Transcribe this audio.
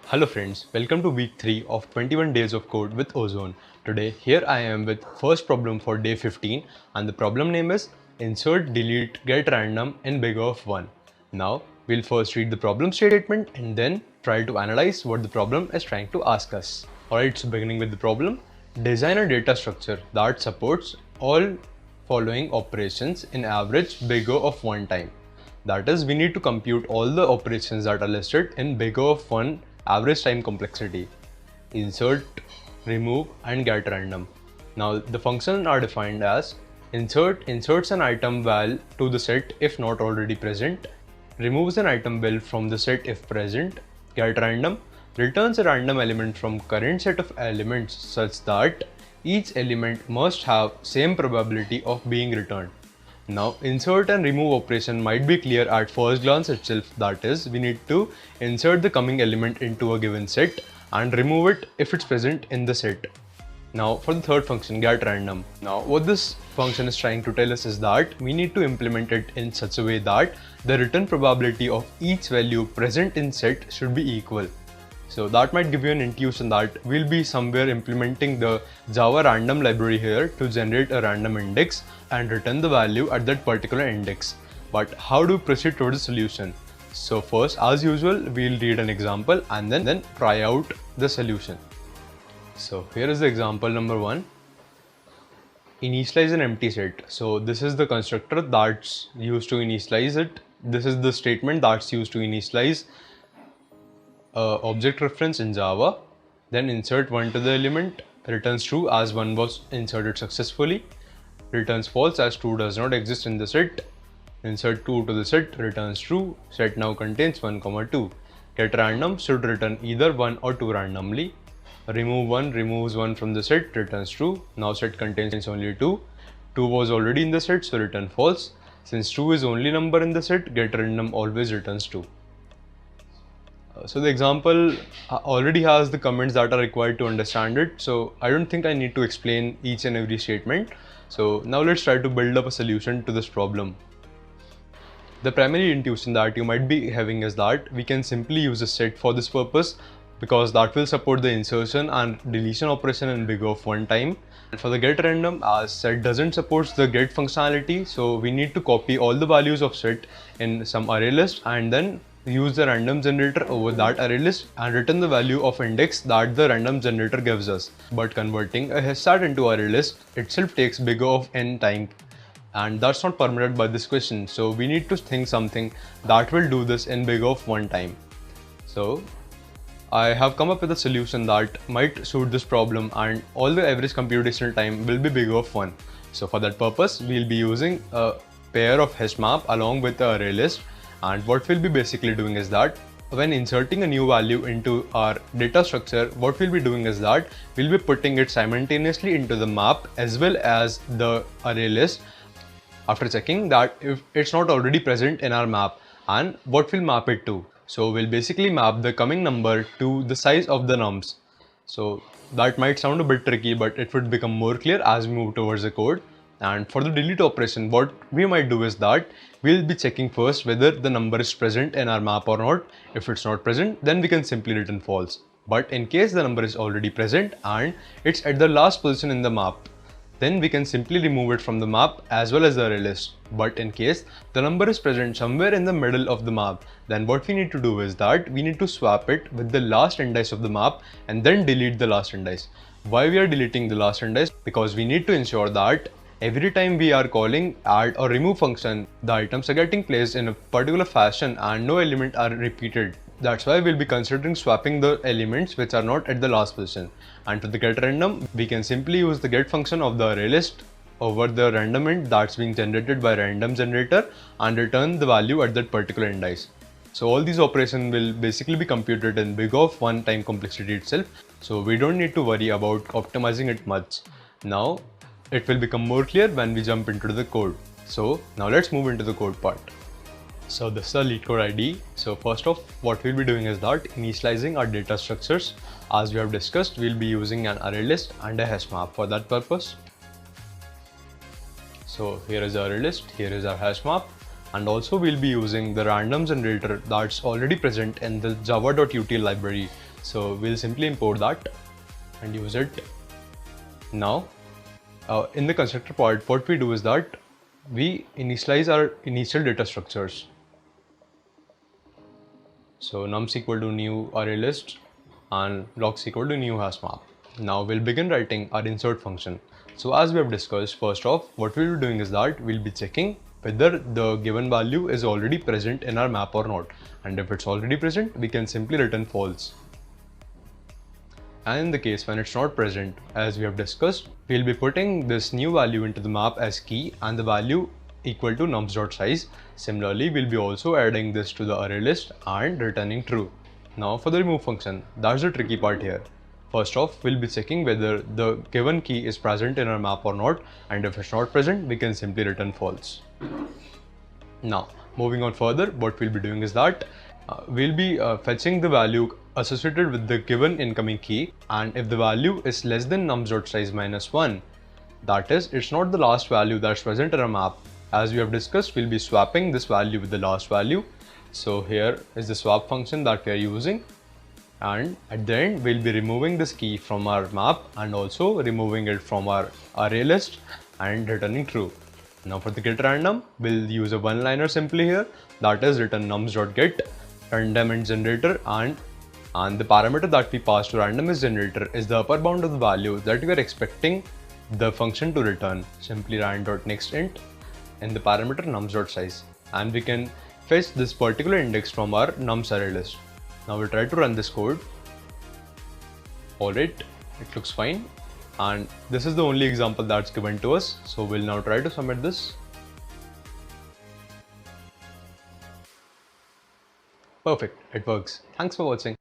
Hello friends, welcome to week 3 of 21 days of code with Ozone. Today here I am with first problem for day 15 and the problem name is insert delete get random in big of 1. Now we'll first read the problem statement and then try to analyze what the problem is trying to ask us. Alright, so beginning with the problem, design a data structure that supports all following operations in average big O of 1 time. That is, we need to compute all the operations that are listed in big O of 1 average time complexity: insert, remove and get random. Now the functions are defined as inserts an item val to the set if not already present, removes an item val from the set if present, get random returns a random element from current set of elements such that each element must have same probability of being returned. Now insert and remove operation might be clear at first glance itself, that is, we need to insert the coming element into a given set and remove it if it's present in the set. Now for the third function, get random. Now what this function is trying to tell us is that we need to implement it in such a way that the return probability of each value present in set should be equal. So that might give you an intuition that we'll be somewhere implementing the Java random library here to generate a random index and return the value at that particular index. But how do we proceed towards the solution? So first, as usual, we'll read an example and then try out the solution. So here is the example number 1. Initialize an empty set. So this is the constructor that's used to initialize it. This is the statement that's used to initialize object reference in Java. Then insert 1 to the element, returns true as 1 was inserted successfully, returns false as 2 does not exist in the set, insert 2 to the set, returns true, set now contains 1, 2, get random should return either 1 or 2 randomly, remove 1 removes 1 from the set, returns true, now set contains only 2, 2 was already in the set so return false, since 2 is only number in the set, get random always returns 2. So the example already has the comments that are required to understand it, so I don't think I need to explain each and every statement. So now let's try to build up a solution to this problem. The primary intuition that you might be having is that we can simply use a set for this purpose because that will support the insertion and deletion operation in big O of 1 time. And for the get random, as set doesn't support the get functionality, so we need to copy all the values of set in some array list and then use the random generator over that array list and return the value of index that the random generator gives us. But converting a hashtag into array list itself takes big O of n time, and that's not permitted by this question. So we need to think something that will do this in big O of 1 time. So I have come up with a solution that might suit this problem, and all the average computational time will be big O of 1. So for that purpose, we'll be using a pair of hash map along with the array list. And what we'll be basically doing is that when inserting a new value into our data structure, what we'll be doing is that we'll be putting it simultaneously into the map as well as the array list after checking that if it's not already present in our map. And what we'll map it to? So we'll basically map the coming number to the size of the nums. So that might sound a bit tricky, but it would become more clear as we move towards the code. And for the delete operation, what we might do is that we'll be checking first whether the number is present in our map or not. If it's not present, then we can simply return false. But in case the number is already present and it's at the last position in the map, then we can simply remove it from the map as well as the array list. But in case the number is present somewhere in the middle of the map, then what we need to do is that we need to swap it with the last index of the map and then delete the last index. Why we are deleting the last index? Because we need to ensure that every time we are calling add or remove function, the items are getting placed in a particular fashion and no element are repeated. That's why we'll be considering swapping the elements which are not at the last position. And to the get random, we can simply use the get function of the array list over the random int that's being generated by random generator and return the value at that particular index. So all these operations will basically be computed in big O of 1 time complexity itself. So we don't need to worry about optimizing it much. Now it will become more clear when we jump into the code. So now let's move into the code part. So this is the lead code ID. So first off, what we'll be doing is that initializing our data structures. As we have discussed, we'll be using an array list and a hash map for that purpose. So here is our array list, here is our hash map, and also we'll be using the random generator that's already present in the java.util library. So we'll simply import that and use it. Now in the constructor part, what we do is that we initialize our initial data structures. So nums equal to new array list and blocks equal to new hash map. Now we'll begin writing our insert function. So as we have discussed, first off, what we'll be doing is that we'll be checking whether the given value is already present in our map or not. And if it's already present, we can simply return false. And in the case when it's not present, as we have discussed, we'll be putting this new value into the map as key and the value equal to nums.size. Similarly, we'll be also adding this to the array list and returning true. Now for the remove function, that's the tricky part here. First off, we'll be checking whether the given key is present in our map or not, and if it's not present, we can simply return false. Now, moving on further, what we'll be doing is that we'll be fetching the value associated with the given incoming key, and if the value is less than nums.size minus 1, that is, it's not the last value that's present in our map. As we have discussed, we'll be swapping this value with the last value. So here is the swap function that we are using, and at the end we'll be removing this key from our map and also removing it from our array list and returning true. Now for the GetRandom, we'll use a one-liner simply here, that is return nums.get random int generator, and the parameter that we pass to random is generator is the upper bound of the value that we are expecting the function to return. Simply rand.nextInt in the parameter nums.size, and we can fetch this particular index from our nums array list. Now we'll try to run this code. Alright, it looks fine, and this is the only example that's given to us. So we'll now try to submit this. Perfect, it works. Thanks for watching.